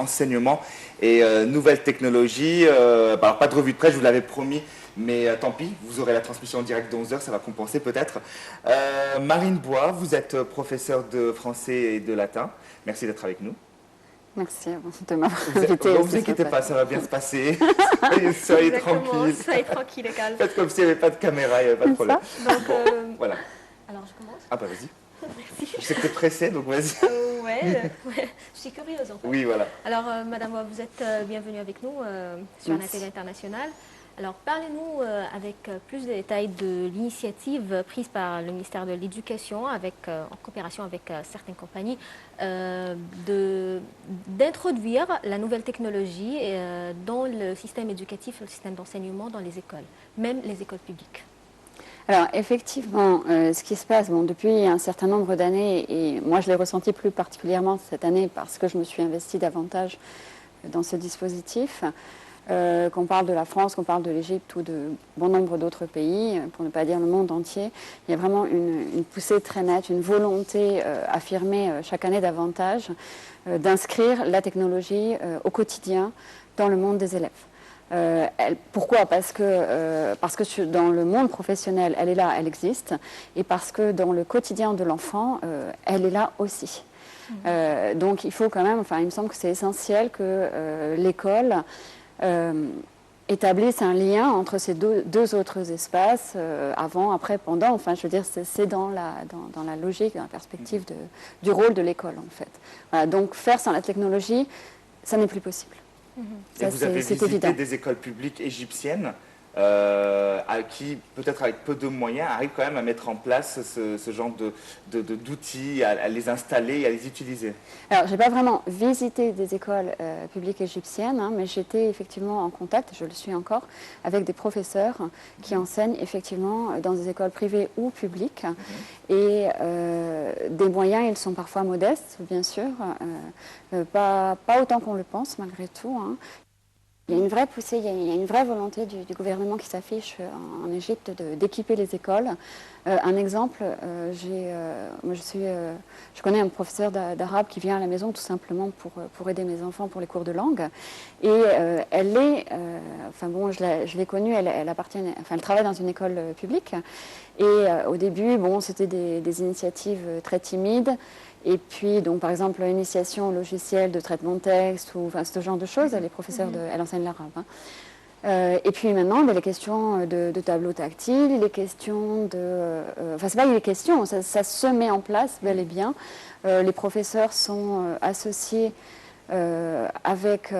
enseignement et nouvelles technologies. Alors, pas de revue de presse, je vous l'avais promis, mais tant pis, vous aurez la transmission en direct de 11h, ça va compenser peut-être. Marine Bois, vous êtes professeure de français et de latin. Merci d'être avec nous. Merci de m'avoir invité. Ne vous inquiétez pas, ça va bien se passer. Soyez tranquille. Soyez tranquille et calme. Faites comme s'il n'y avait pas de caméra, il n'y avait pas de problème. Donc, voilà. Alors, je commence. Ah bah vas-y. Merci. Je sais que tu es pressée, donc vas-y. Ouais, je suis curieuse en fait. Oui, voilà. Alors, Madame Bois, vous êtes bienvenue avec nous sur un atelier international. Alors, parlez-nous avec plus de détails de l'initiative prise par le ministère de l'Éducation en coopération avec certaines compagnies d'introduire la nouvelle technologie dans le système éducatif, le système d'enseignement dans les écoles, même les écoles publiques. Alors effectivement, ce qui se passe depuis un certain nombre d'années, et moi je l'ai ressenti plus particulièrement cette année parce que je me suis investie davantage dans ce dispositif, qu'on parle de la France, qu'on parle de l'Égypte ou de bon nombre d'autres pays, pour ne pas dire le monde entier, il y a vraiment une poussée très nette, une volonté affirmée chaque année davantage d'inscrire la technologie au quotidien dans le monde des élèves. Pourquoi ? Parce que dans le monde professionnel, elle est là, elle existe, et parce que dans le quotidien de l'enfant, elle est là aussi. Donc il faut quand même, il me semble que c'est essentiel que l'école établisse un lien entre ces deux autres espaces, avant, après, pendant. Je veux dire, c'est dans la logique, dans la perspective du rôle de l'école, en fait. Voilà, donc faire sans la technologie, ça n'est plus possible. Et vous avez visité des écoles publiques égyptiennes qui, peut-être avec peu de moyens, arrivent quand même à mettre en place ce genre d'outils, à les installer et à les utiliser. Alors, je n'ai pas vraiment visité des écoles publiques égyptiennes, mais j'étais effectivement en contact, je le suis encore, avec des professeurs qui enseignent effectivement dans des écoles privées ou publiques. Et des moyens, ils sont parfois modestes, bien sûr, pas autant qu'on le pense malgré tout. Il y a une vraie poussée, il y a une vraie volonté du gouvernement qui s'affiche en Égypte d'équiper les écoles. Un exemple, je connais un professeur d'arabe qui vient à la maison tout simplement pour aider mes enfants pour les cours de langue. Et je l'ai connue, elle travaille dans une école publique. Et au début, c'était des initiatives très timides. Et puis, donc, par exemple, l'initiation au logiciel de traitement de texte, ou ce genre de choses, elle est professeure elle enseigne l'arabe. Et puis maintenant, les questions de tableaux tactiles, les questions de... c'est pas les questions, ça se met en place bel et bien. Les professeurs sont associés avec...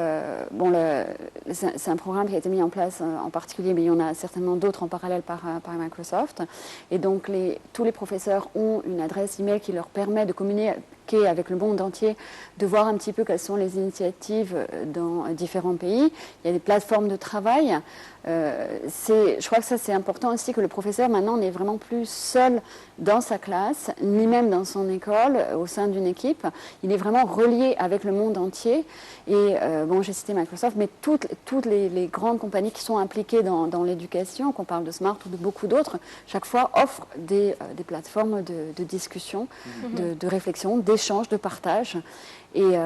c'est un programme qui a été mis en place en particulier, mais il y en a certainement d'autres en parallèle par Microsoft. Et donc, tous les professeurs ont une adresse email qui leur permet de communiquer avec le monde entier, de voir un petit peu quelles sont les initiatives dans différents pays. Il y a des plateformes de travail. Je crois que ça, c'est important aussi que le professeur, maintenant, n'est vraiment plus seul dans sa classe, ni même dans son école, au sein d'une équipe. Il est vraiment relié avec le monde entier. Et j'ai cité Microsoft, mais toutes les grandes compagnies qui sont impliquées dans l'éducation, qu'on parle de Smart ou de beaucoup d'autres, chaque fois offrent des plateformes de discussion, de réflexion, d'échange, de partage. Et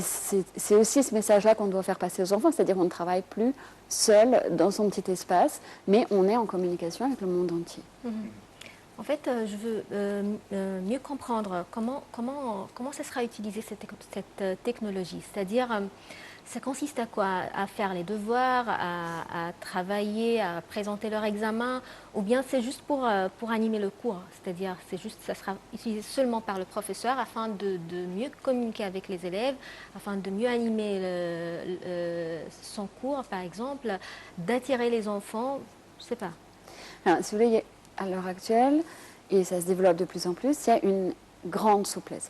c'est aussi ce message-là qu'on doit faire passer aux enfants, c'est-à-dire qu'on ne travaille plus seul dans son petit espace, mais on est en communication avec le monde entier. En fait, je veux mieux comprendre comment ça sera utilisé cette technologie. C'est-à-dire, ça consiste à quoi? À faire les devoirs, à travailler, à présenter leur examen, ou bien c'est juste pour animer le cours? C'est-à-dire, ça sera utilisé seulement par le professeur afin de mieux communiquer avec les élèves, afin de mieux animer son cours, par exemple, d'attirer les enfants, je ne sais pas. Alors, si vous voulez, à l'heure actuelle, et ça se développe de plus en plus, il y a une grande souplesse.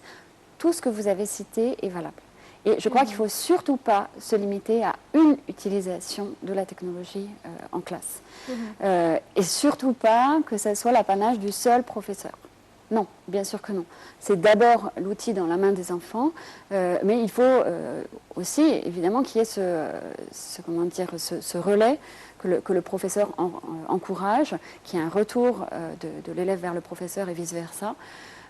Tout ce que vous avez cité est valable. Et je crois qu'il ne faut surtout pas se limiter à une utilisation de la technologie en classe. Et surtout pas que ça soit l'apanage du seul professeur. Non, bien sûr que non. C'est d'abord l'outil dans la main des enfants, mais il faut aussi, évidemment, qu'il y ait ce relais que le professeur encourage, qu'il y ait un retour de l'élève vers le professeur et vice-versa.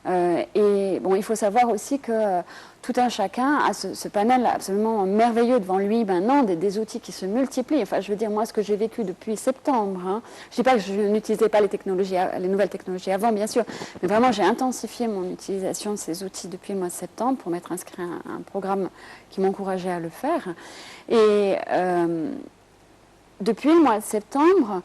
Et bon, il faut savoir aussi que tout un chacun a ce panel absolument merveilleux devant lui maintenant, des outils qui se multiplient. Enfin, je veux dire, moi, ce que j'ai vécu depuis septembre, hein, je ne dis pas que je n'utilisais pas les nouvelles technologies avant, bien sûr, mais vraiment, j'ai intensifié mon utilisation de ces outils depuis le mois de septembre pour m'être inscrit à un programme qui m'encourageait à le faire. Et depuis le mois de septembre,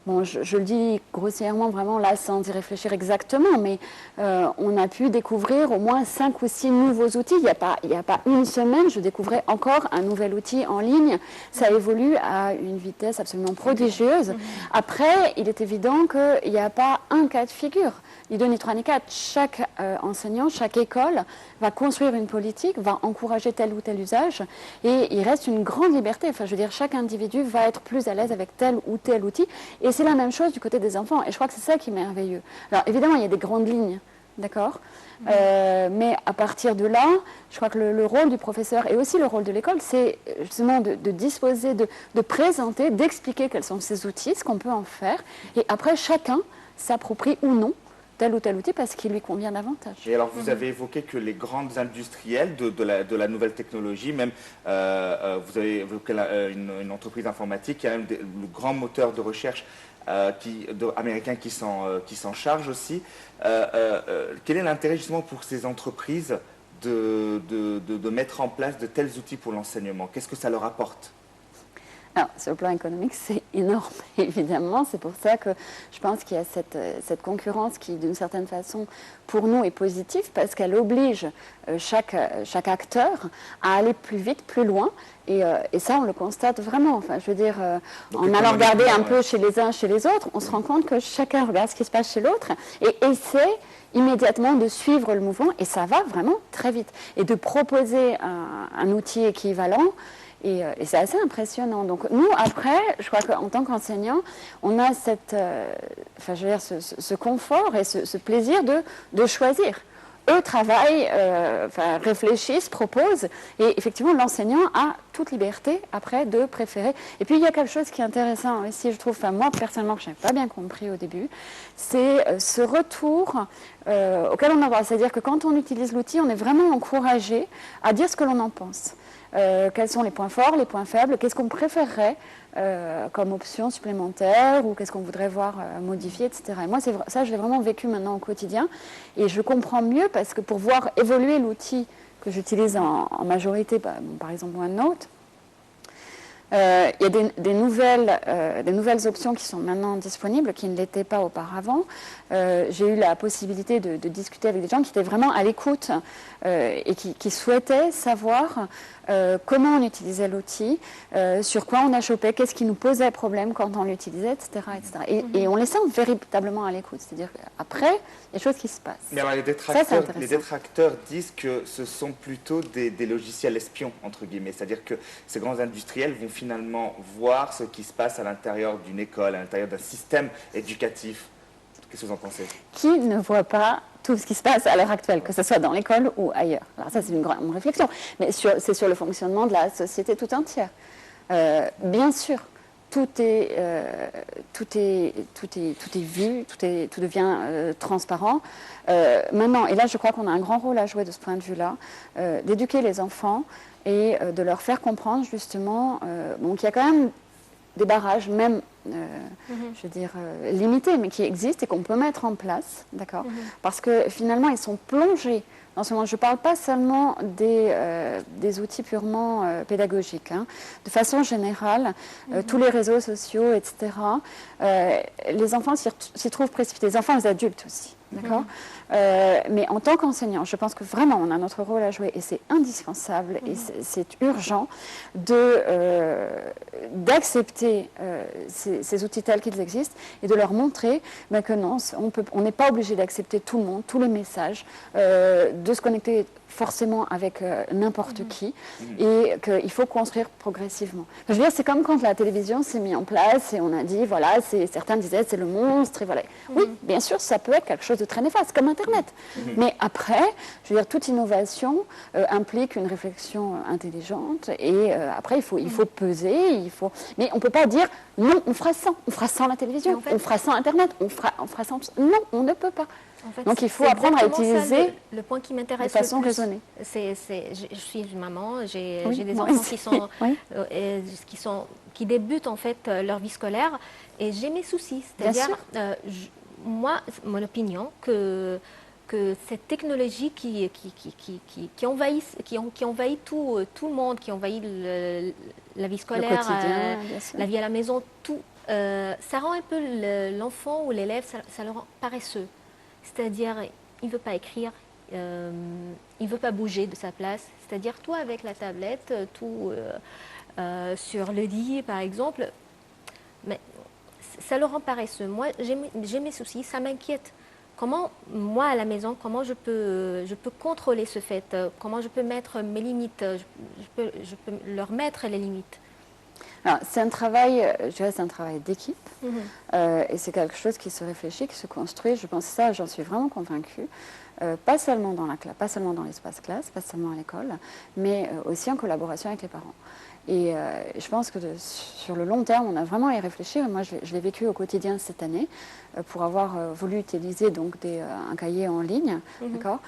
bon, je le dis grossièrement, vraiment là, sans y réfléchir exactement, mais on a pu découvrir au moins 5 ou 6 nouveaux outils. Il n'y a pas une semaine, je découvrais encore un nouvel outil en ligne. Ça évolue à une vitesse absolument prodigieuse. Après, il est évident qu'il n'y a pas un cas de figure. Ni deux, ni trois, ni quatre. Chaque enseignant, chaque école va construire une politique, va encourager tel ou tel usage, et il reste une grande liberté. Enfin, je veux dire, chaque individu va être plus à l'aise avec tel ou tel outil, et c'est la même chose du côté des enfants. Et je crois que c'est ça qui est merveilleux. Alors, évidemment, il y a des grandes lignes, d'accord, mais à partir de là, je crois que le rôle du professeur et aussi le rôle de l'école, c'est justement de disposer, de présenter, d'expliquer quels sont ces outils, ce qu'on peut en faire, et après, chacun s'approprie ou non tel ou tel outil parce qu'il lui convient davantage. Et alors, vous avez évoqué que les grandes industrielles de la nouvelle technologie, même vous avez évoqué une entreprise informatique, il y a même le grand moteur de recherche américain qui s'en charge aussi. Quel est l'intérêt justement pour ces entreprises de mettre en place de tels outils pour l'enseignement? Qu'est-ce que ça leur apporte? Alors, sur le plan économique, c'est énorme, évidemment. C'est pour ça que je pense qu'il y a cette concurrence qui, d'une certaine façon, pour nous, est positive parce qu'elle oblige chaque acteur à aller plus vite, plus loin. Et ça, on le constate vraiment. Enfin, je veux dire, en allant regarder un peu chez les uns, chez les autres, on se rend compte que chacun regarde ce qui se passe chez l'autre et essaie immédiatement de suivre le mouvement. Et ça va vraiment très vite. Et de proposer un outil équivalent, et c'est assez impressionnant. Donc nous, après, je crois qu'en tant qu'enseignants, on a ce confort et ce plaisir de choisir. Eux travaillent, réfléchissent, proposent, et effectivement, l'enseignant a toute liberté, après, de préférer. Et puis, il y a quelque chose qui est intéressant ici, je trouve, moi, personnellement, que je n'avais pas bien compris au début, c'est ce retour auquel on a droit. C'est-à-dire que quand on utilise l'outil, on est vraiment encouragé à dire ce que l'on en pense. Quels sont les points forts, les points faibles, qu'est-ce qu'on préférerait comme option supplémentaire ou qu'est-ce qu'on voudrait voir modifier, etc. Et moi, ça, je l'ai vraiment vécu maintenant au quotidien et je comprends mieux parce que pour voir évoluer l'outil que j'utilise en majorité, par exemple OneNote, il y a des nouvelles options qui sont maintenant disponibles, qui ne l'étaient pas auparavant. J'ai eu la possibilité de discuter avec des gens qui étaient vraiment à l'écoute et qui souhaitaient savoir comment on utilisait l'outil, sur quoi on a chopé, qu'est-ce qui nous posait problème quand on l'utilisait, etc. etc. Et on les sent véritablement à l'écoute. C'est-à-dire qu'après, il y a des choses qui se passent. Mais alors, les détracteurs disent que ce sont plutôt des logiciels espions, entre guillemets. C'est-à-dire que ces grands industriels vont finalement voir ce qui se passe à l'intérieur d'une école, à l'intérieur d'un système éducatif. Qu'est-ce que vous en pensez? Qui ne voit pas tout ce qui se passe à l'heure actuelle, que ce soit dans l'école ou ailleurs? Alors ça, c'est une grande réflexion, mais c'est sur le fonctionnement de la société tout entière. Bien sûr, tout est vu, tout devient transparent. Maintenant, et là, je crois qu'on a un grand rôle à jouer de ce point de vue-là, d'éduquer les enfants et de leur faire comprendre justement qu'il y a quand même des barrages, même, je veux dire, limités, mais qui existent et qu'on peut mettre en place, d'accord? Parce que finalement, ils sont plongés dans ce monde. Je ne parle pas seulement des outils purement pédagogiques. Hein. De façon générale, tous les réseaux sociaux, etc., les enfants s'y trouvent précipités. Les enfants et les adultes aussi, d'accord? Mais en tant qu'enseignant, je pense que vraiment on a notre rôle à jouer et c'est indispensable et c'est urgent d'accepter ces outils tels qu'ils existent et de leur montrer que non, on n'est pas obligé d'accepter tout le monde, tous les messages, de se connecter forcément avec n'importe qui et qu'il faut construire progressivement. Je veux dire, c'est comme quand la télévision s'est mise en place et on a dit, voilà, certains disaient c'est le monstre et voilà. Oui, bien sûr, ça peut être quelque chose de très néfaste, comme Internet. Mais après, je veux dire, toute innovation implique une réflexion intelligente et après, il faut peser, mais on ne peut pas dire, non, on fera sans la télévision, en fait, on fera sans Internet, on fera sans... Non, on ne peut pas. En fait, Donc il faut c'est apprendre à exactement ça, utiliser le point qui de m'intéresse le façon plus. raisonnée. Je suis une maman, j'ai Oui, des moi enfants aussi. qui sont, Oui, qui débutent en fait leur vie scolaire et j'ai mes soucis. bien C'est-à-dire, sûr. moi, mon opinion, que cette technologie qui envahit tout le monde, qui envahit la vie Le scolaire, quotidien, bien sûr. la vie à la maison, tout, ça rend un peu l'enfant ou l'élève, ça le rend paresseux. C'est-à-dire, il ne veut pas écrire, il ne veut pas bouger de sa place. C'est-à-dire, toi avec la tablette, sur le lit par exemple, mais ça le rend paresseux. Moi, j'ai mes soucis, ça m'inquiète. Comment, moi à la maison, comment je peux contrôler ce fait? Comment je peux mettre mes limites? Je peux leur mettre les limites. Alors, c'est un travail, je dirais, c'est un travail d'équipe. Mhm. Et c'est quelque chose qui se réfléchit, qui se construit. Je pense ça, j'en suis vraiment convaincue. Pas seulement dans la classe, pas seulement dans l'espace classe, pas seulement à l'école, mais aussi en collaboration avec les parents. Et je pense que sur le long terme, on a vraiment à y réfléchir. Moi, je l'ai vécu au quotidien cette année pour avoir voulu utiliser donc un cahier en ligne. D'accord.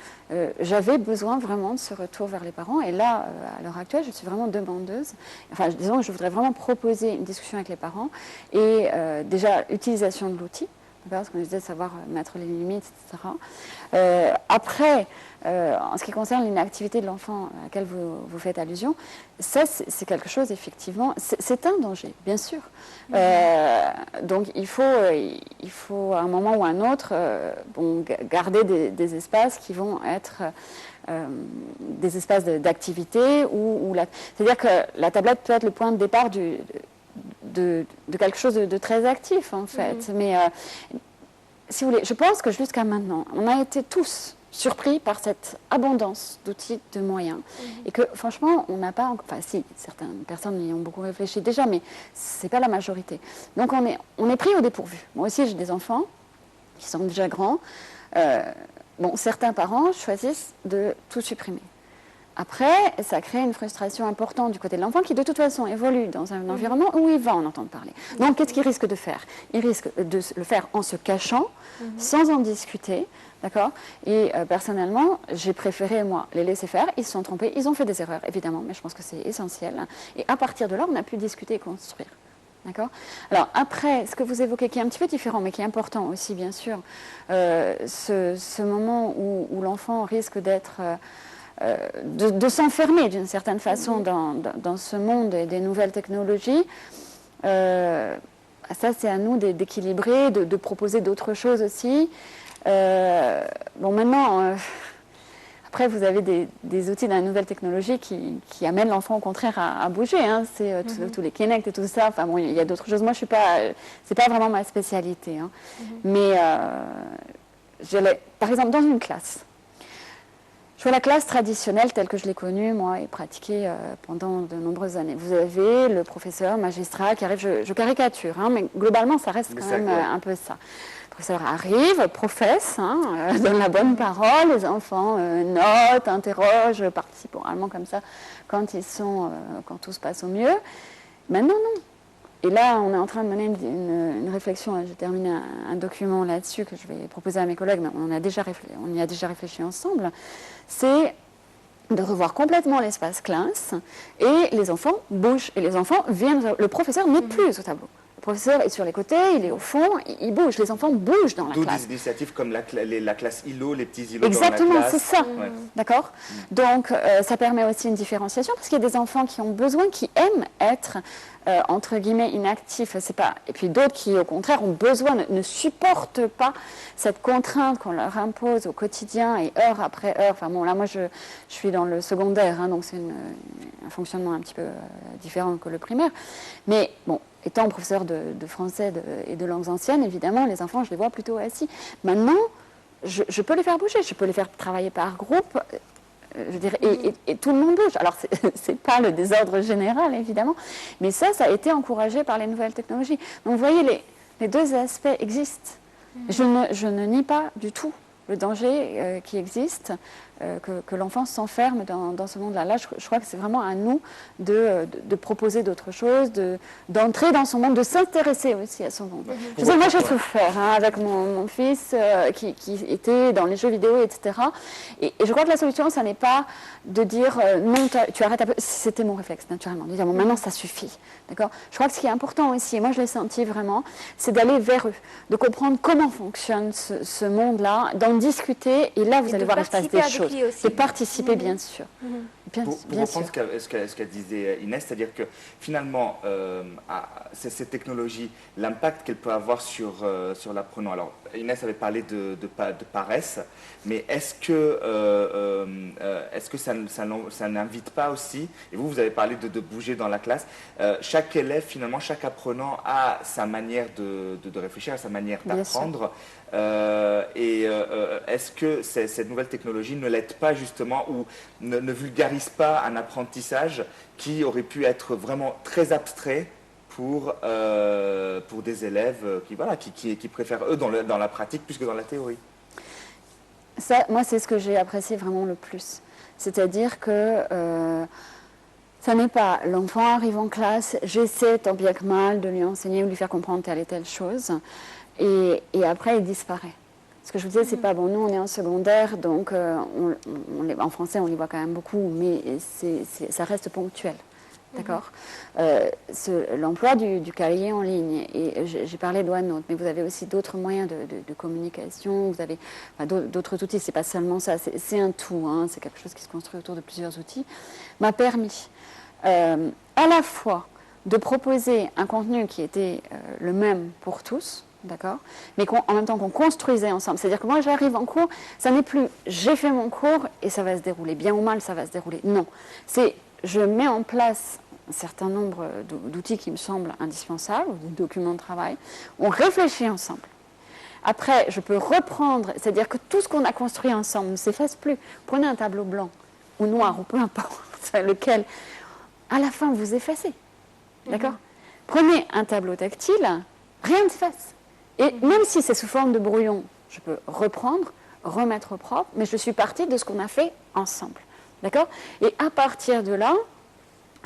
J'avais besoin vraiment de ce retour vers les parents. Et là, à l'heure actuelle, je suis vraiment demandeuse. Enfin, disons que je voudrais vraiment proposer une discussion avec les parents et déjà utilisation de l'outil. Parce qu'on disait savoir mettre les limites, etc. Après, en ce qui concerne l'inactivité de l'enfant à laquelle vous faites allusion, ça c'est quelque chose effectivement, c'est un danger, bien sûr. Donc il faut à un moment ou à un autre garder des espaces qui vont être des espaces d'activité c'est-à-dire que la tablette peut être le point de départ de quelque chose de très actif en fait. Mais si vous voulez, je pense que jusqu'à maintenant, on a été tous surpris par cette abondance d'outils, de moyens. Et que franchement, on n'a pas... Enfin si, certaines personnes y ont beaucoup réfléchi déjà, mais ce n'est pas la majorité. Donc on est pris au dépourvu. Moi aussi, j'ai des enfants qui sont déjà grands. Certains parents choisissent de tout supprimer. Après, ça crée une frustration importante du côté de l'enfant qui, de toute façon, évolue dans un environnement où il va en entendre parler. Donc, qu'est-ce qu'il risque de faire? Il risque de le faire en se cachant, sans en discuter, d'accord? Et personnellement, j'ai préféré, moi, les laisser faire. Ils se sont trompés, ils ont fait des erreurs, évidemment, mais je pense que c'est essentiel. Et à partir de là, on a pu discuter et construire. D'accord. Alors après, ce que vous évoquez qui est un petit peu différent, mais qui est important aussi, bien sûr, ce moment où l'enfant risque d'être... de s'enfermer d'une certaine façon dans ce monde des nouvelles technologies. Ça, c'est à nous d'équilibrer, de proposer d'autres choses aussi. Maintenant, après, vous avez des outils dans la nouvelle technologie qui amènent l'enfant au contraire à bouger. Hein. C'est tous les Kinect et tout ça. Enfin bon, il y a d'autres choses. Moi, c'est pas vraiment ma spécialité. Hein. Mais par exemple, dans une classe, je vois la classe traditionnelle telle que je l'ai connue, moi, et pratiquée pendant de nombreuses années. Vous avez le professeur, magistrat qui arrive, je caricature, hein, mais globalement, ça reste quand même un peu ça. Le professeur arrive, professe, donne la bonne parole, les enfants notent, interrogent, participent oralement comme ça quand tout se passe au mieux. Maintenant, non. Et là, on est en train de mener une réflexion. J'ai terminé un document là-dessus que je vais proposer à mes collègues, mais on y a déjà réfléchi ensemble. C'est de revoir complètement l'espace classe et les enfants bougent. Et les enfants viennent, le professeur n'est plus au tableau. Le professeur est sur les côtés, il est au fond, il bouge. Les enfants bougent dans la classe. D'où des initiatives comme la classe îlot, les petits îlots Exactement, dans la classe. c'est ça. D'accord. Donc, ça permet aussi une différenciation parce qu'il y a des enfants qui ont besoin, qui aiment être entre guillemets inactifs. C'est pas... Et puis d'autres qui, au contraire, ont besoin, ne supportent pas cette contrainte qu'on leur impose au quotidien et heure après heure. Enfin bon, là, moi, je suis dans le secondaire, donc c'est un fonctionnement un petit peu différent que le primaire. Mais bon, étant professeur de français et de langues anciennes, évidemment, les enfants, je les vois plutôt assis. Maintenant, je peux les faire bouger, je peux les faire travailler par groupe, je dirais, et tout le monde bouge. Alors, c'est pas le désordre général, évidemment, mais ça a été encouragé par les nouvelles technologies. Donc, vous voyez, les deux aspects existent. Je ne nie pas du tout le danger qui existe. que l'enfant s'enferme dans ce monde-là. Là, je crois que c'est vraiment à nous de proposer d'autres choses, d'entrer dans son monde, de s'intéresser aussi à son monde. Je sais, moi, j'ai souffert avec mon fils qui était dans les jeux vidéo, etc. Et je crois que la solution, ça n'est pas de dire non, tu arrêtes un peu. C'était mon réflexe, naturellement, de dire bon, maintenant, ça suffit. D'accord. Je crois que ce qui est important aussi, et moi, je l'ai senti vraiment, c'est d'aller vers eux, de comprendre comment fonctionne ce monde-là, d'en discuter, et là, vous allez voir, il se passe des choses. De participer, bien sûr. Pour reprendre ce qu'elle disait Inès, c'est-à-dire que finalement, ces technologies, l'impact qu'elles peuvent avoir sur l'apprenant. Alors, Inès avait parlé de paresse, mais est-ce que ça n'invite pas aussi, et vous avez parlé de bouger dans la classe, chaque élève, finalement, chaque apprenant a sa manière de réfléchir, sa manière d'apprendre. Est-ce que cette nouvelle technologie ne l'aide pas justement ou ne vulgarise pas un apprentissage qui aurait pu être vraiment très abstrait pour des élèves qui préfèrent eux dans la pratique plus que dans la théorie? Ça, moi, c'est ce que j'ai apprécié vraiment le plus. C'est-à-dire que ça n'est pas l'enfant arrive en classe, j'essaie tant bien que mal de lui enseigner ou de lui faire comprendre telle et telle chose, et après il disparaît. Ce que je vous disais, c'est pas bon. Nous, on est en secondaire, donc en français, on les voit quand même beaucoup, mais ça reste ponctuel. D'accord. L'emploi du cahier en ligne, et j'ai parlé d'OneNote, mais vous avez aussi d'autres moyens de communication, vous avez d'autres outils, c'est pas seulement ça, c'est un tout, hein, c'est quelque chose qui se construit autour de plusieurs outils, m'a permis à la fois de proposer un contenu qui était le même pour tous, d'accord, mais en même temps qu'on construisait ensemble. C'est-à-dire que moi, j'arrive en cours, ça n'est plus j'ai fait mon cours et ça va se dérouler, bien ou mal, ça va se dérouler. Non, c'est je mets en place un certain nombre d'outils qui me semblent indispensables, des documents de travail, on réfléchit ensemble. Après, je peux reprendre, c'est-à-dire que tout ce qu'on a construit ensemble ne s'efface plus. Prenez un tableau blanc ou noir, ou peu importe lequel, à la fin, vous effacez. D'accord. Prenez un tableau tactile, rien ne s'efface. Et même si c'est sous forme de brouillon, je peux reprendre, remettre au propre, mais je suis partie de ce qu'on a fait ensemble. D'accord. Et à partir de là,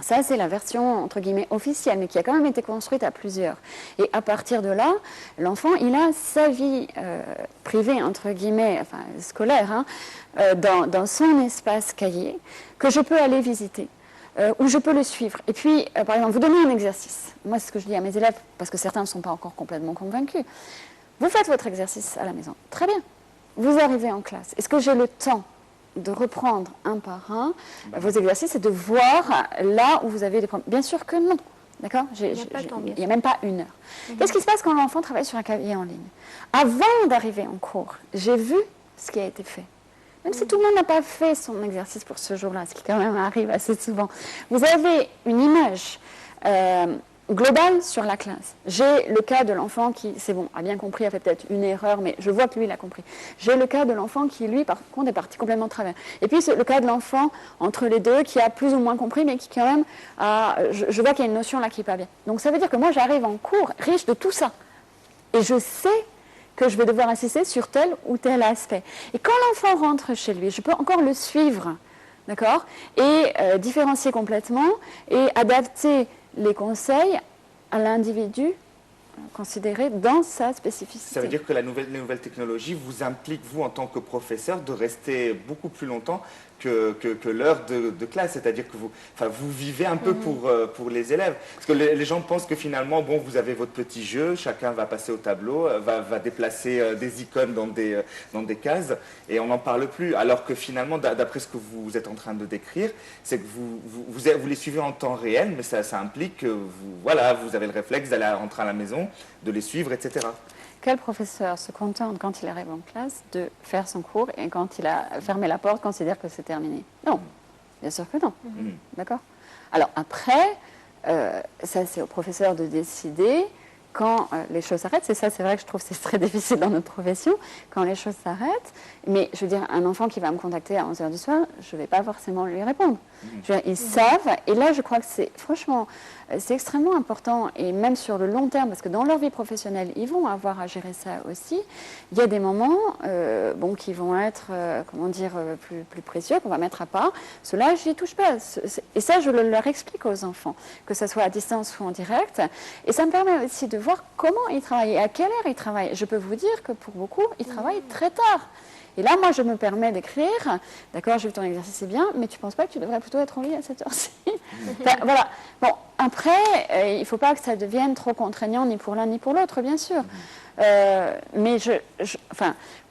ça c'est la version entre guillemets officielle, mais qui a quand même été construite à plusieurs. Et à partir de là, l'enfant, il a sa vie privée, entre guillemets, enfin scolaire, hein, dans son espace cahier, que je peux aller visiter. Où je peux le suivre. Et puis, par exemple, vous donnez un exercice. Moi, c'est ce que je dis à mes élèves, parce que certains ne sont pas encore complètement convaincus. Vous faites votre exercice à la maison. Très bien. Vous arrivez en classe. Est-ce que j'ai le temps de reprendre un par un vos exercices et de voir là où vous avez des problèmes? Bien sûr que non. D'accord. Il n'y a même pas une heure. Qu'est-ce qui se passe quand l'enfant travaille sur un cahier en ligne? Avant d'arriver en cours, j'ai vu ce qui a été fait. Même si tout le monde n'a pas fait son exercice pour ce jour-là, ce qui quand même arrive assez souvent, vous avez une image globale sur la classe. J'ai le cas de l'enfant qui, c'est bon, a bien compris, a fait peut-être une erreur, mais je vois que lui, il a compris. J'ai le cas de l'enfant qui, lui, par contre, est parti complètement de travers. Et puis, c'est le cas de l'enfant entre les deux qui a plus ou moins compris, mais qui quand même je vois qu'il y a une notion là qui n'est pas bien. Donc, ça veut dire que moi, j'arrive en cours riche de tout ça. Et je sais que je vais devoir insister sur tel ou tel aspect. Et quand l'enfant rentre chez lui, je peux encore le suivre, d'accord, et différencier complètement et adapter les conseils à l'individu considéré dans sa spécificité. Ça veut dire que les nouvelles technologies vous impliquent, vous, en tant que professeur, de rester beaucoup plus longtemps que l'heure de classe, c'est-à-dire que vous vivez un peu pour les élèves. Parce que les gens pensent que finalement, bon, vous avez votre petit jeu, chacun va passer au tableau, va déplacer des icônes dans des cases, et on n'en parle plus. Alors que finalement, d'après ce que vous êtes en train de décrire, c'est que vous les suivez en temps réel, mais ça implique que vous avez le réflexe d'aller rentrer à la maison, de les suivre, etc. Quel professeur se contente, quand il arrive en classe, de faire son cours et quand il a fermé la porte, considère que c'est terminé? Non, bien sûr que non. D'accord. Alors après, ça c'est au professeur de décider quand les choses s'arrêtent, c'est vrai que je trouve que c'est très difficile dans notre profession, quand les choses s'arrêtent, mais je veux dire, un enfant qui va me contacter à 11h du soir, je ne vais pas forcément lui répondre. Je veux dire, ils savent, et là je crois que franchement, c'est extrêmement important, et même sur le long terme, parce que dans leur vie professionnelle, ils vont avoir à gérer ça aussi, il y a des moments qui vont être, plus précieux, qu'on va mettre à part. Cela, je n'y touche pas. Et ça, je leur explique aux enfants, que ce soit à distance ou en direct. Et ça me permet aussi de voir comment ils travaillent et à quelle heure ils travaillent. Je peux vous dire que pour beaucoup, ils travaillent très tard. Et là, moi, je me permets d'écrire, d'accord, j'ai vu ton exercice, c'est bien, mais tu ne penses pas que tu devrais plutôt être en lit à cette heure-ci? Enfin, voilà. Bon, après, il ne faut pas que ça devienne trop contraignant ni pour l'un ni pour l'autre, bien sûr. Mais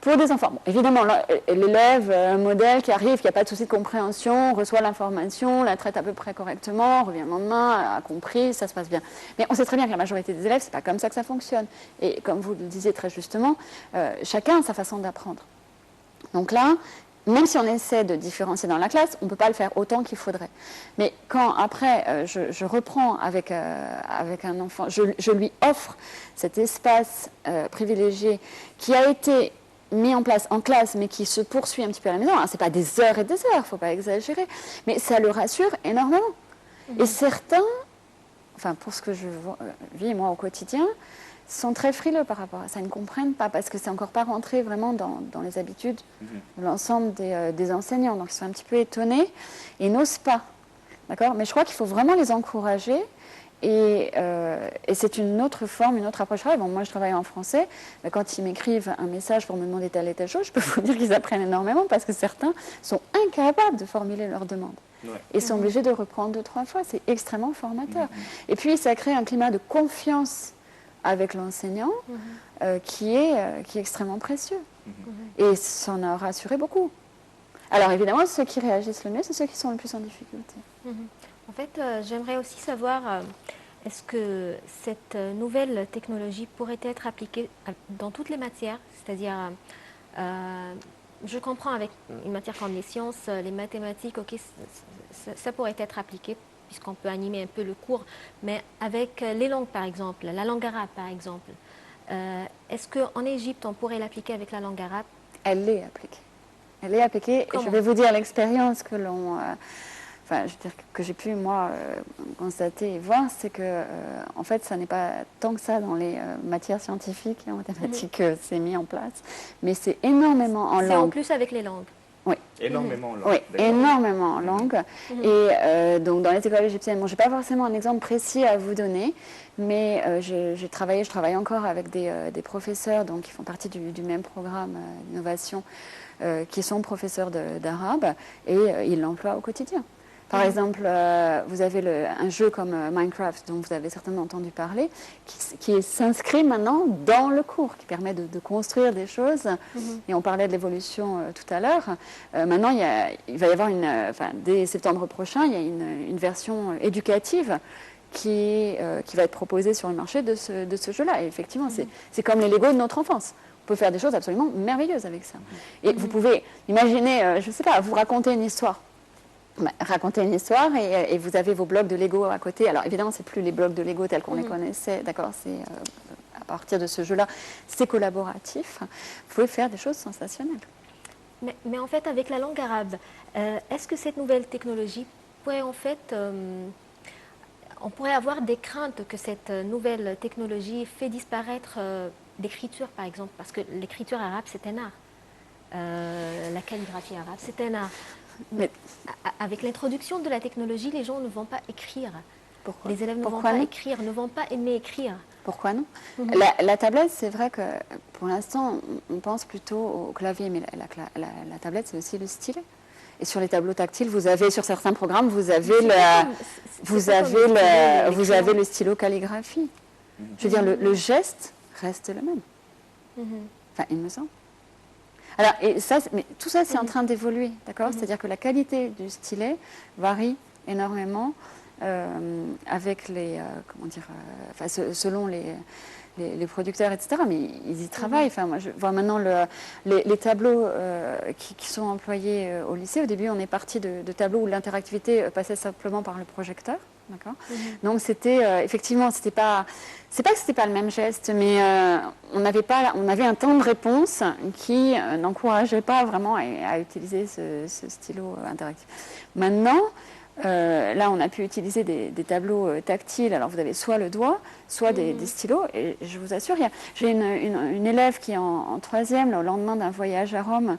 pour des enfants, bon, évidemment, l'élève, un modèle qui arrive, qui n'a pas de souci de compréhension, reçoit l'information, la traite à peu près correctement, revient le lendemain, a compris, ça se passe bien. Mais on sait très bien que la majorité des élèves, ce n'est pas comme ça que ça fonctionne. Et comme vous le disiez très justement, chacun a sa façon d'apprendre. Donc là, même si on essaie de différencier dans la classe, on ne peut pas le faire autant qu'il faudrait. Mais quand après, je reprends avec un enfant, je lui offre cet espace privilégié qui a été mis en place en classe, mais qui se poursuit un petit peu à la maison. Ce n'est pas des heures et des heures, il ne faut pas exagérer, mais ça le rassure énormément. Et certains, enfin pour ce que je vis moi au quotidien, sont très frileux par rapport à ça, ils ne comprennent pas, parce que c'est encore pas rentré vraiment dans les habitudes de l'ensemble des enseignants. Donc ils sont un petit peu étonnés et n'osent pas. D'accord ? Mais je crois qu'il faut vraiment les encourager. Et c'est une autre forme, une autre approche. Bon, moi, je travaille en français. Mais quand ils m'écrivent un message pour me demander telle et telle chose, je peux vous dire qu'ils apprennent énormément parce que certains sont incapables de formuler leurs demandes. Ouais. Et sont obligés de reprendre 2-3 fois. C'est extrêmement formateur. Et puis, ça crée un climat de confiance avec l'enseignant qui est extrêmement précieux. Et ça en a rassuré beaucoup. Alors, évidemment, ceux qui réagissent le mieux, c'est ceux qui sont le plus en difficulté. En fait, j'aimerais aussi savoir, est-ce que cette nouvelle technologie pourrait être appliquée dans toutes les matières? C'est-à-dire, je comprends avec une matière comme les sciences, les mathématiques, ok, ça pourrait être appliqué puisqu'on peut animer un peu le cours, mais avec les langues par exemple, la langue arabe par exemple, est-ce qu'en Égypte on pourrait l'appliquer avec la langue arabe? Elle l'est appliquée. Elle est appliquée. Et je vais vous dire l'expérience que que j'ai pu, moi, constater et voir, c'est que, en fait, ça n'est pas tant que ça dans les matières scientifiques et en mathématiques que c'est mis en place, mais c'est énormément en langue. C'est en plus avec les langues. Oui. Énormément en langue. Oui, énormément en langue. Et donc, dans les écoles égyptiennes, je n'ai pas forcément un exemple précis à vous donner, mais je travaille encore avec des professeurs qui font partie du même programme d'innovation, qui sont professeurs d'arabe, et ils l'emploient au quotidien. Par exemple, vous avez un jeu comme Minecraft, dont vous avez certainement entendu parler, qui s'inscrit maintenant dans le cours, qui permet de construire des choses. Et on parlait de l'évolution tout à l'heure. Maintenant, il va y avoir, dès septembre prochain, il y a une version éducative qui va être proposée sur le marché de ce jeu-là. Et effectivement, c'est comme les Lego de notre enfance. On peut faire des choses absolument merveilleuses avec ça. Et vous pouvez imaginer, je ne sais pas, vous raconter une histoire. Raconter une histoire et vous avez vos blocs de Lego à côté. Alors évidemment, c'est plus les blocs de Lego tels qu'on les connaissait, d'accord, c'est à partir de ce jeu-là, c'est collaboratif. Vous pouvez faire des choses sensationnelles. Mais en fait, avec la langue arabe, est-ce que cette nouvelle technologie pourrait en fait, on pourrait avoir des craintes que cette nouvelle technologie fait disparaître l'écriture, par exemple, parce que l'écriture arabe, c'est un art. La calligraphie arabe, c'est un art. Mais avec l'introduction de la technologie, les gens ne vont pas écrire. Pourquoi? Les élèves ne vont pas écrire, ne vont pas aimer écrire. Pourquoi non? La tablette, c'est vrai que pour l'instant, on pense plutôt au clavier, mais la tablette, c'est aussi le stylet. Et sur les tableaux tactiles, vous avez, sur certains programmes, vous avez le stylo calligraphie. Je veux dire, le geste reste le même. Enfin, il me semble. Alors, mais tout ça, c'est en train d'évoluer, d'accord? C'est-à-dire que la qualité du stylet varie énormément avec selon les producteurs, etc. Mais ils y travaillent. Enfin, moi, je vois maintenant les tableaux qui sont employés au lycée. Au début, on est parti de tableaux où l'interactivité passait simplement par le projecteur. D'accord. Donc c'était effectivement, c'est pas que c'était pas le même geste, mais on avait un temps de réponse qui n'encourageait pas vraiment à utiliser ce stylo interactif. Maintenant, là, on a pu utiliser des tableaux tactiles. Alors, vous avez soit le doigt, soit des stylos. Et je vous assure, j'ai une élève qui est en troisième, là, au lendemain d'un voyage à Rome,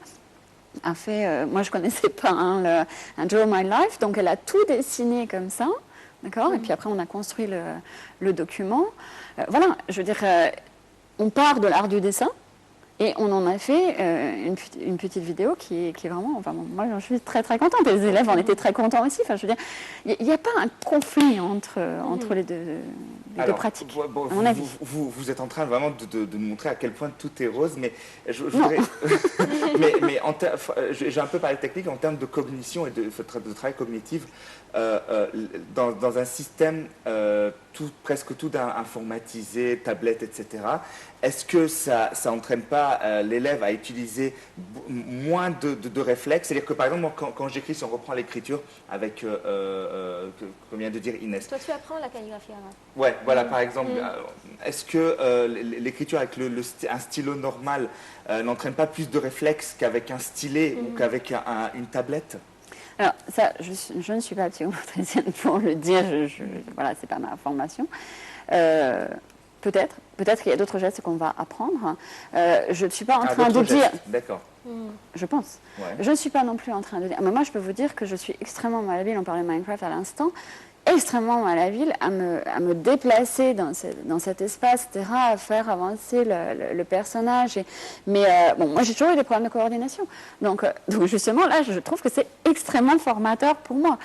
a fait, moi je ne connaissais pas un Draw My Life, donc elle a tout dessiné comme ça. D'accord. Et puis après, on a construit le document. Voilà, je veux dire, on part de l'art du dessin et on en a fait une petite vidéo qui est vraiment... Enfin, moi, je suis très, très contente. Et les élèves en étaient très contents aussi. Enfin, je veux dire, il n'y a pas un conflit entre les deux pratiques, à mon avis. Vous êtes en train vraiment de nous montrer à quel point tout est rose, mais je voudrais... mais j'ai un peu parlé technique en termes de cognition et de travail cognitif. Dans un système presque tout informatisé, tablette, etc., est-ce que ça n'entraîne pas l'élève à utiliser moins de réflexes? C'est-à-dire que par exemple, moi, quand j'écris, si on reprend l'écriture avec, comme vient de dire Inès. Toi, tu apprends la calligraphie arabe. Ouais, voilà, par exemple, est-ce que l'écriture avec un stylo normal n'entraîne pas plus de réflexes qu'avec un stylet ou qu'avec une tablette? Alors, ça, je ne suis pas psychomotricienne pour le dire, voilà, c'est pas ma formation. Peut-être qu'il y a d'autres gestes qu'on va apprendre. Je ne suis pas en train de dire... D'accord. Je pense. Ouais. Je ne suis pas non plus en train de dire... Mais moi, je peux vous dire que je suis extrêmement malhabile, on parlait de Minecraft à l'instant, extrêmement malhabile à me déplacer dans cet espace, etc., à faire avancer le personnage. Mais bon, moi, j'ai toujours eu des problèmes de coordination. Donc justement, là, je trouve que c'est extrêmement formateur pour moi.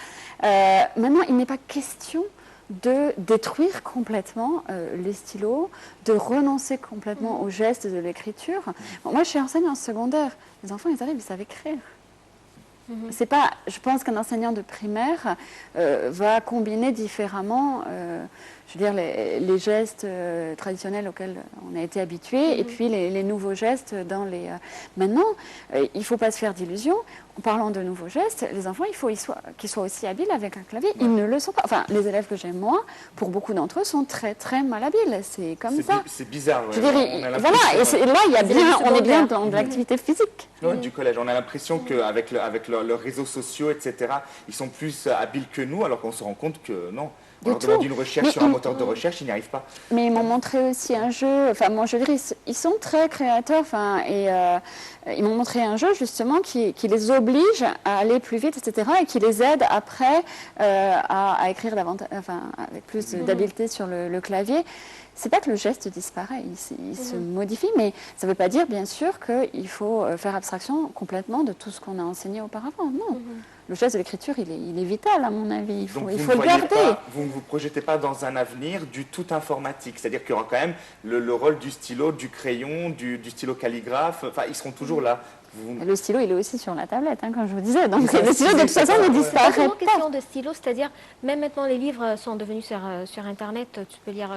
Maintenant, il n'est pas question de détruire complètement les stylos, de renoncer complètement aux gestes de l'écriture. Bon, moi, je suis enseignante secondaire. Les enfants, ils arrivent, ils savent écrire. C'est pas, je pense qu'un enseignant de primaire va combiner différemment, je veux dire, les gestes traditionnels auxquels on a été habitué, et puis les nouveaux gestes dans les... Maintenant, il ne faut pas se faire d'illusions. En parlant de nouveaux gestes, les enfants, il faut qu'ils soient aussi habiles avec un clavier. Ils ne le sont pas. Enfin, les élèves que j'ai, moi, pour beaucoup d'entre eux, sont très, très malhabiles. C'est comme ça. C'est bizarre. Ouais. Je dirais, voilà, et là, on est bien dans de l'activité physique. Ouais, du collège. On a l'impression qu'avec leurs réseaux sociaux, etc., ils sont plus habiles que nous, alors qu'on se rend compte que non. On leur demande une recherche sur un moteur de recherche, ils n'y arrivent pas. Mais ils m'ont montré aussi un jeu, enfin, moi je dirais, ils sont très créateurs, enfin, et ils m'ont montré un jeu justement qui les oblige à aller plus vite, etc., et qui les aide après à écrire davantage, enfin, avec plus d'habileté sur le clavier. C'est pas que le geste disparaît, il se modifie, mais ça ne veut pas dire, bien sûr, qu'il faut faire abstraction complètement de tout ce qu'on a enseigné auparavant. Non. Le geste de l'écriture, il est vital, à mon avis. Il faut le garder. Vous ne vous projetez pas dans un avenir du tout informatique. C'est-à-dire qu'il y aura quand même le rôle du stylo, du crayon, du stylo calligraphe. Enfin, ils seront toujours là. Le stylo, il est aussi sur la tablette, hein, comme je vous disais. Donc, le stylo, de toute façon, ne disparaît pas. C'est une question de stylo, c'est-à-dire, même maintenant, les livres sont devenus sur Internet. Tu peux lire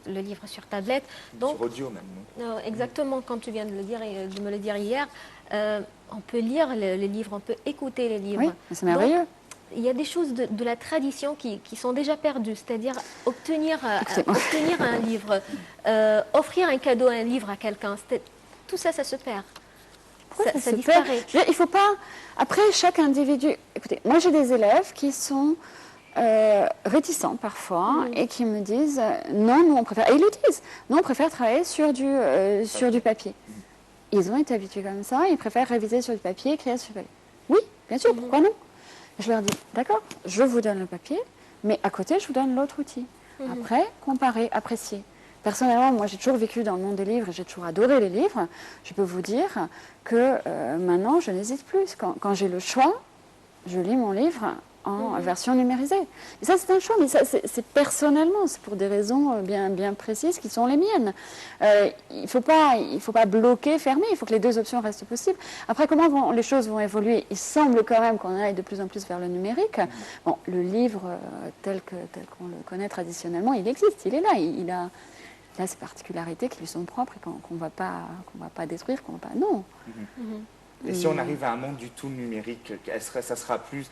le livre sur tablette. Donc, sur audio, même. Non, exactement, comme tu viens de me le dire hier. On peut lire les livres, on peut écouter les livres. Oui, c'est merveilleux. Donc, il y a des choses de la tradition qui sont déjà perdues, c'est-à-dire obtenir un livre, offrir un cadeau, un livre à quelqu'un, tout ça, ça se perd. Ça disparaît. Il faut pas... Après, chaque individu... Écoutez, moi j'ai des élèves qui sont réticents parfois et qui me disent non, nous on préfère... Et ils le disent, nous on préfère travailler sur du papier. Ils ont été habitués comme ça, ils préfèrent réviser sur du papier, écrire sur du papier. Oui, bien sûr, pourquoi non? Je leur dis, d'accord, je vous donne le papier, mais à côté, je vous donne l'autre outil. Après, comparez, appréciez. Personnellement, moi, j'ai toujours vécu dans le monde des livres et j'ai toujours adoré les livres. Je peux vous dire que maintenant, je n'hésite plus. Quand j'ai le choix, je lis mon livre en version numérisée. Et ça, c'est un choix, mais ça, c'est personnellement, c'est pour des raisons bien précises qui sont les miennes. Il faut pas bloquer, fermer, il faut que les deux options restent possibles. Après, comment les choses vont évoluer? Il semble quand même qu'on aille de plus en plus vers le numérique. Bon, le livre, tel qu'on le connaît traditionnellement, il existe, il est là, il a ces particularités qui lui sont propres et qu'on va pas détruire, qu'on va pas... Non. Et si on arrive à un monde du tout numérique, ça sera plus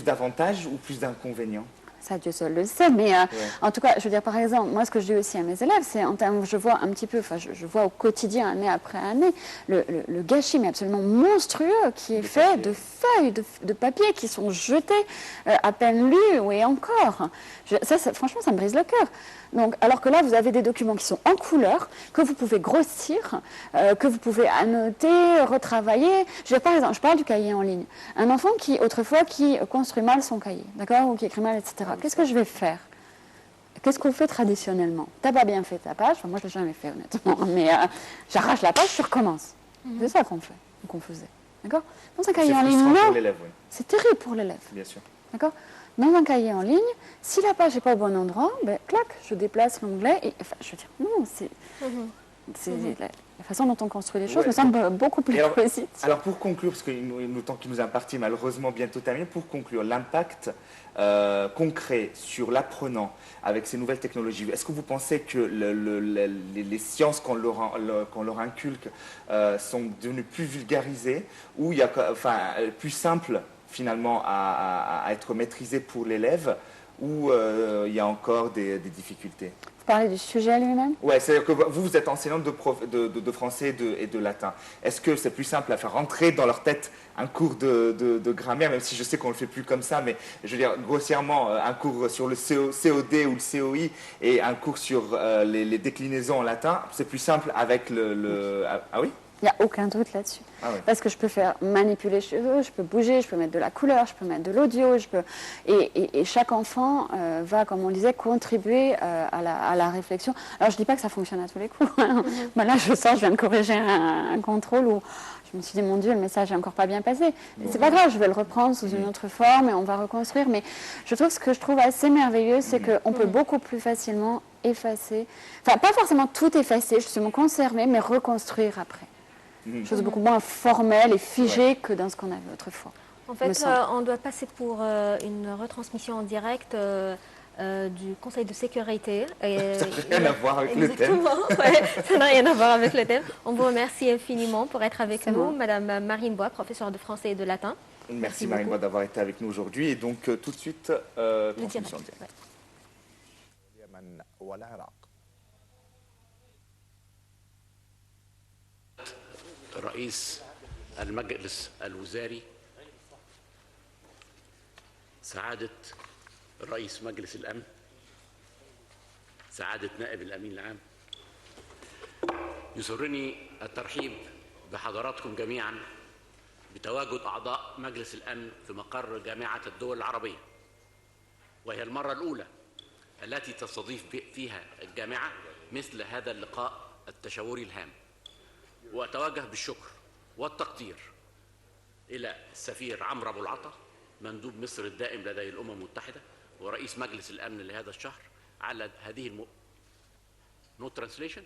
d'avantages ou plus d'inconvénients? Ça, Dieu seul le sait, mais en tout cas, je veux dire, par exemple, moi, ce que je dis aussi à mes élèves, c'est en termes, je vois un petit peu, enfin, je vois au quotidien, année après année, le gâchis, mais absolument monstrueux, qui est fait de feuilles, de papier qui sont jetées, à peine lues, et encore. Franchement, ça me brise le cœur. Donc, alors que là, vous avez des documents qui sont en couleur, que vous pouvez grossir, que vous pouvez annoter, retravailler. Par exemple, je parle du cahier en ligne. Un enfant qui, autrefois, qui construit mal son cahier, d'accord, ou qui écrit mal, etc. Qu'est-ce que je vais faire? Qu'est-ce qu'on fait traditionnellement? T'as pas bien fait ta page, enfin, moi je l'ai jamais fait honnêtement, mais j'arrache la page, je recommence. C'est ça qu'on fait, qu'on faisait, d'accord? Dans un cahier en ligne, non, c'est terrible pour l'élève. Bien sûr. D'accord? Dans un cahier en ligne, si la page n'est pas au bon endroit, ben, clac, je déplace l'onglet et, enfin, je veux dire, non, c'est la façon dont on construit les choses me semble beaucoup plus positive. Alors pour conclure, parce que le temps qui nous est imparti malheureusement bientôt terminé, pour conclure, l'impact concret sur l'apprenant avec ces nouvelles technologies, est-ce que vous pensez que les sciences qu'on leur inculque sont devenues plus vulgarisées ou il y a, enfin, plus simples finalement à être maîtrisées pour l'élève ou il y a encore des difficultés? Vous parlez du sujet lui-même? Oui, c'est-à-dire que vous êtes enseignante de français et de latin. Est-ce que c'est plus simple à faire rentrer dans leur tête un cours de grammaire, même si je sais qu'on ne le fait plus comme ça, mais je veux dire, grossièrement, un cours sur le COD ou le COI et un cours sur les déclinaisons en latin, c'est plus simple avec Ah oui? Il n'y a aucun doute là-dessus. Ah oui. Parce que je peux faire manipuler les cheveux, je peux bouger, je peux mettre de la couleur, je peux mettre de l'audio, et chaque enfant va, comme on disait, contribuer à la réflexion. Alors je ne dis pas que ça fonctionne à tous les coups. Ben là, je sors, je viens de corriger un contrôle où je me suis dit, mon Dieu, le message n'est encore pas bien passé. C'est pas grave, je vais le reprendre sous une autre forme et on va reconstruire. Mais je trouve ce que je trouve assez merveilleux, c'est qu'on peut beaucoup plus facilement effacer, enfin pas forcément tout effacer, justement conserver, mais reconstruire après. Chose beaucoup moins formelle et figée que dans ce qu'on avait autrefois. En fait, on doit passer pour une retransmission en direct du Conseil de sécurité. Ça n'a rien à voir avec le thème. Ça n'a rien à voir avec le thème. On vous remercie infiniment pour être avec nous, Madame Marine Bois, professeure de français et de latin. Merci Marine Bois d'avoir été avec nous aujourd'hui. Et donc tout de suite, transmission en direct. رئيس المجلس الوزاري، سعادة رئيس مجلس الأمن، سعادة نائب الأمين العام، يسرني الترحيب بحضراتكم جميعا بتواجد أعضاء مجلس الأمن في مقر جامعة الدول العربية، وهي المرة الأولى التي تستضيف فيها الجامعة مثل هذا اللقاء التشاوري الهام. وأتوجه بالشكر والتقدير إلى السفير عمرو أبو العطا مندوب مصر الدائم لدى الأمم المتحدة ورئيس مجلس الأمن لهذا الشهر على هذه No translation